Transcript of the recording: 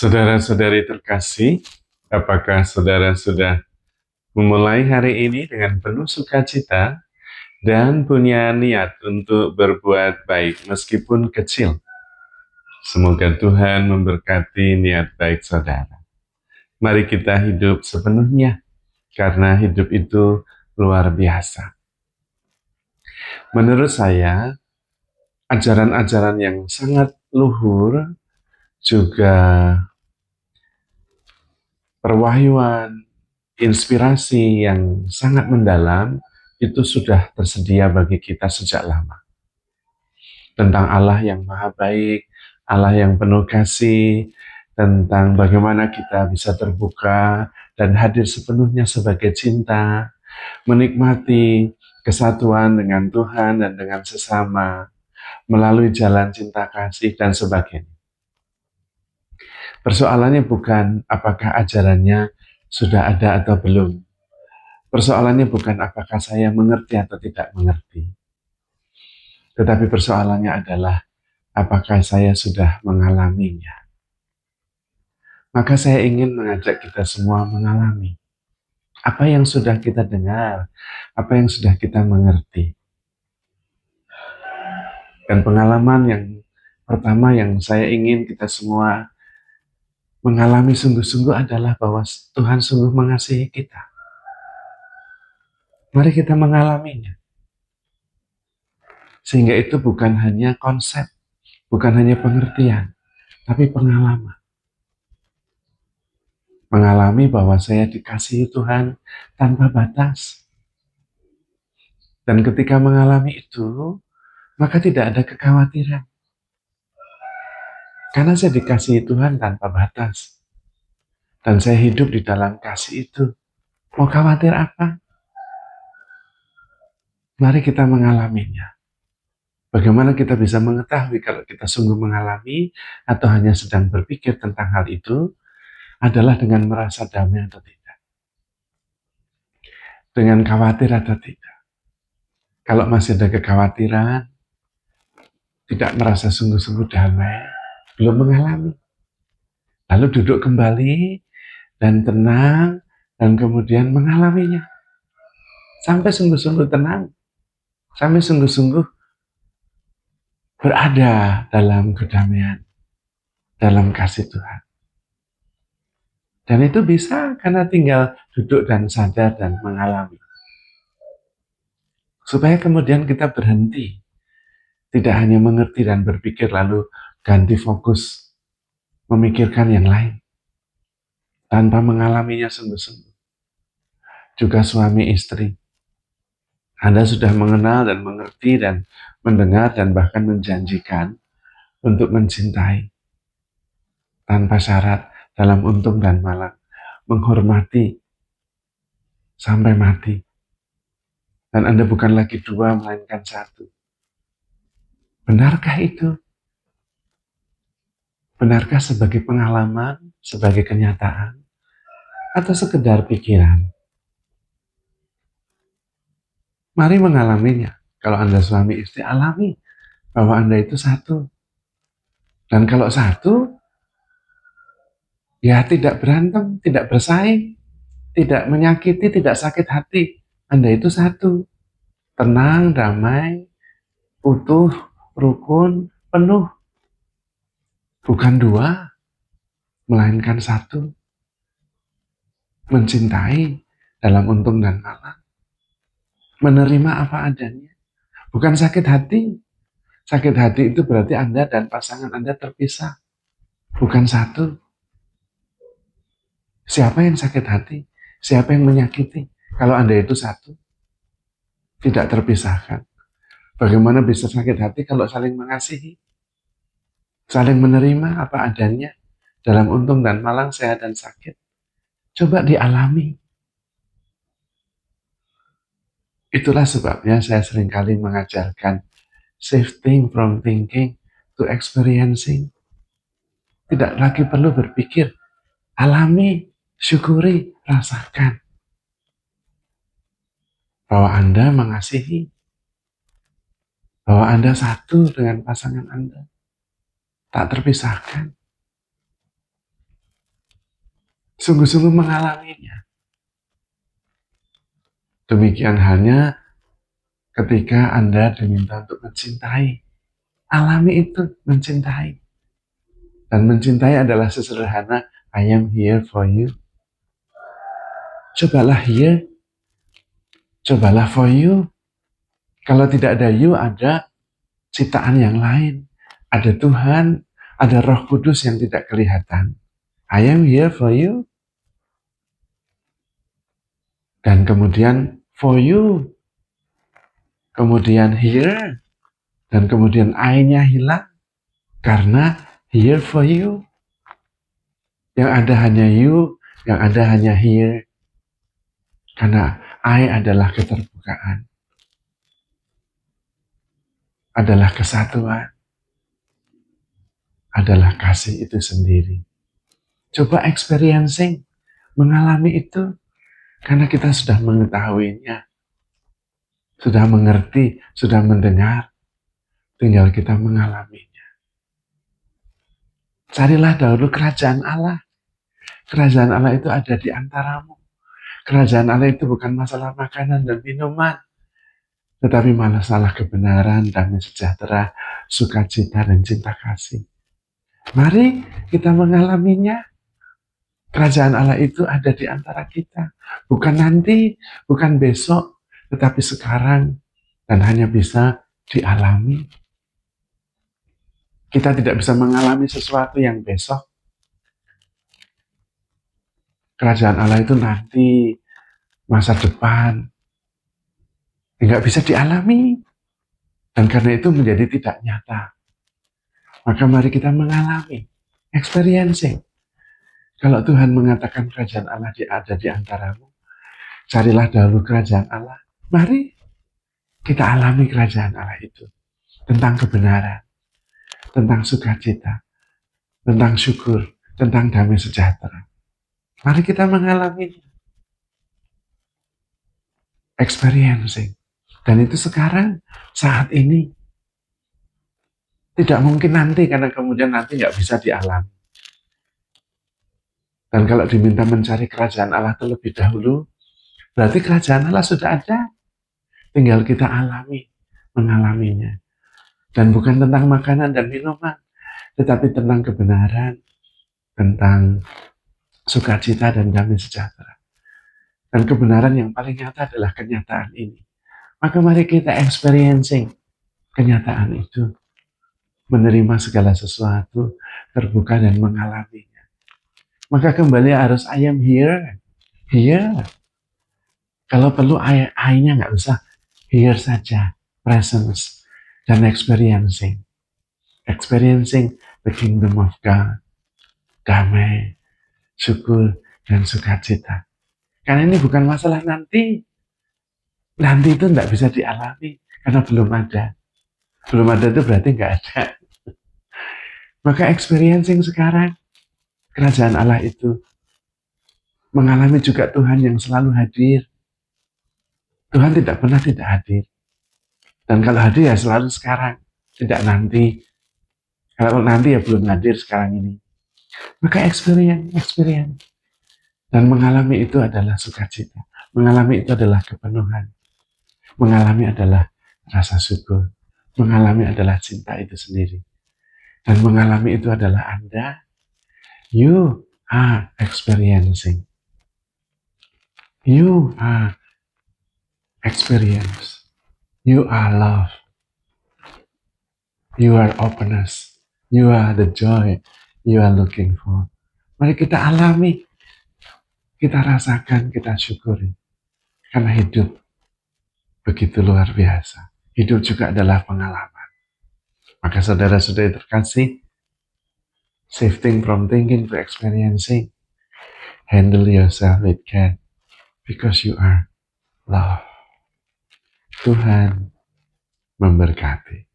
Saudara-saudari terkasih, apakah saudara sudah memulai hari ini dengan penuh sukacita dan punya niat untuk berbuat baik meskipun kecil? Semoga Tuhan memberkati niat baik saudara. Mari kita hidup sepenuhnya, karena hidup itu luar biasa. Menurut saya, ajaran-ajaran yang sangat luhur, juga perwahyuan, inspirasi yang sangat mendalam itu sudah tersedia bagi kita sejak lama. Tentang Allah yang maha baik, Allah yang penuh kasih, tentang bagaimana kita bisa terbuka dan hadir sepenuhnya sebagai cinta, menikmati kesatuan dengan Tuhan dan dengan sesama, melalui jalan cinta kasih dan sebagainya. Persoalannya bukan apakah ajarannya sudah ada atau belum. Persoalannya bukan apakah saya mengerti atau tidak mengerti. Tetapi persoalannya adalah apakah saya sudah mengalaminya. Maka saya ingin mengajak kita semua mengalami apa yang sudah kita dengar, apa yang sudah kita mengerti. Dan pengalaman yang pertama yang saya ingin kita semua mengalami sungguh-sungguh adalah bahwa Tuhan sungguh mengasihi kita. Mari kita mengalaminya. Sehingga itu bukan hanya konsep, bukan hanya pengertian, tapi pengalaman. Mengalami bahwa saya dikasihi Tuhan tanpa batas. Dan ketika mengalami itu, maka tidak ada kekhawatiran. Karena saya dikasihi Tuhan tanpa batas. Dan saya hidup di dalam kasih itu. Mau khawatir apa? Mari kita mengalaminya. Bagaimana kita bisa mengetahui kalau kita sungguh mengalami atau hanya sedang berpikir tentang hal itu adalah dengan merasa damai atau tidak. Dengan khawatir atau tidak. Kalau masih ada kekhawatiran, tidak merasa sungguh-sungguh damai, belum mengalami. Lalu duduk kembali dan tenang dan kemudian mengalaminya. Sampai sungguh-sungguh tenang, sampai sungguh-sungguh berada dalam kedamaian, dalam kasih Tuhan. Dan itu bisa karena tinggal duduk dan sadar dan mengalami. Supaya kemudian kita berhenti. Tidak hanya mengerti dan berpikir lalu ganti fokus memikirkan yang lain. Tanpa mengalaminya sungguh-sungguh. Juga suami istri. Anda sudah mengenal dan mengerti dan mendengar dan bahkan menjanjikan untuk mencintai. Tanpa syarat dalam untung dan malang. Menghormati sampai mati. Dan Anda bukan lagi dua, melainkan satu. Benarkah itu? Benarkah sebagai pengalaman, sebagai kenyataan, atau sekedar pikiran? Mari mengalaminya. Kalau Anda suami istri, alami bahwa Anda itu satu. Dan kalau satu, ya tidak berantem, tidak bersaing, tidak menyakiti, tidak sakit hati. Anda itu satu. Tenang, damai, utuh, rukun, penuh. Bukan dua, melainkan satu. Mencintai dalam untung dan malang. Menerima apa adanya. Bukan sakit hati. Sakit hati itu berarti Anda dan pasangan Anda terpisah. Bukan satu. Siapa yang sakit hati? Siapa yang menyakiti? Kalau Anda itu satu. Tidak terpisahkan. Bagaimana bisa sakit hati kalau saling mengasihi? Saling menerima apa adanya. Dalam untung dan malang, sehat dan sakit. Coba dialami. Itulah sebabnya saya seringkali mengajarkan shifting from thinking to experiencing. Tidak lagi perlu berpikir, alami, syukuri, rasakan. Bahwa Anda mengasihi, bahwa Anda satu dengan pasangan Anda. Tak terpisahkan. sungguh-sungguh mengalaminya. Demikian halnya ketika Anda diminta untuk mencintai. Alami itu, mencintai. Dan mencintai adalah sesederhana, I am here for you. Cobalah here, cobalah for you. Kalau tidak ada you, ada ciptaan yang lain. Ada Tuhan, ada Roh Kudus yang tidak kelihatan. I am here for you. Dan kemudian for you. Kemudian here. Dan kemudian I-nya hilang. Karena here for you. Yang ada hanya you, yang ada hanya here. Karena I adalah keterbukaan. Adalah kesatuan. Adalah kasih itu sendiri. Coba experiencing, mengalami itu. Karena kita sudah mengetahuinya. Sudah mengerti, sudah mendengar. Tinggal kita mengalaminya. Carilah dahulu kerajaan Allah. Kerajaan Allah itu ada di antaramu. Kerajaan Allah itu bukan masalah makanan dan minuman. Tetapi masalah kebenaran, damai sejahtera, sukacita, dan cinta kasih. Mari kita mengalaminya. Kerajaan Allah itu ada di antara kita. Bukan nanti, bukan besok, tetapi sekarang. Dan hanya bisa dialami. Kita tidak bisa mengalami sesuatu yang besok. Kerajaan Allah itu nanti, masa depan. Tidak bisa dialami. Dan karena itu menjadi tidak nyata. Maka mari kita mengalami. Experiencing. Kalau Tuhan mengatakan kerajaan Allah ada di antaramu, carilah dahulu kerajaan Allah. Mari kita alami kerajaan Allah itu. Tentang kebenaran, tentang sukacita, tentang syukur, tentang damai sejahtera. Mari kita mengalami experiencing. Dan itu sekarang, saat ini. Tidak mungkin nanti, karena kemudian nanti nggak bisa dialami. Dan kalau diminta mencari kerajaan Allah terlebih dahulu, berarti kerajaan Allah sudah ada. Tinggal kita alami, mengalaminya. Dan bukan tentang makanan dan minuman, tetapi tentang kebenaran, tentang sukacita dan damai sejahtera. Dan kebenaran yang paling nyata adalah kenyataan ini. Maka mari kita experiencing kenyataan itu. Menerima segala sesuatu, terbuka dan mengalaminya. Maka kembali harus I am here. Here. Kalau perlu I-nya nggak usah. Here saja. Presence. Dan experiencing. Experiencing the kingdom of God. Damai, syukur, dan sukacita. Karena ini bukan masalah nanti. Nanti itu nggak bisa dialami. Karena belum ada. Belum ada itu berarti nggak ada. Maka experiencing sekarang. Kerajaan Allah itu mengalami juga Tuhan yang selalu hadir. Tuhan tidak pernah tidak hadir. Dan kalau hadir ya selalu sekarang, tidak nanti. Kalau nanti ya belum hadir sekarang ini. Maka experience. Dan mengalami itu adalah sukacita. Mengalami itu adalah kepenuhan. Mengalami adalah rasa syukur. Mengalami adalah cinta itu sendiri. Dan mengalami itu adalah Anda. You are experiencing. You are experience. You are love. You are openness. You are the joy you are looking for. Mari kita alami. Kita rasakan, kita syukuri. Karena hidup begitu luar biasa. Hidup juga adalah pengalaman. Maka saudara-saudari terkasih, shifting from thinking to experiencing. Handle yourself with care. Because you are love. Tuhan memberkati.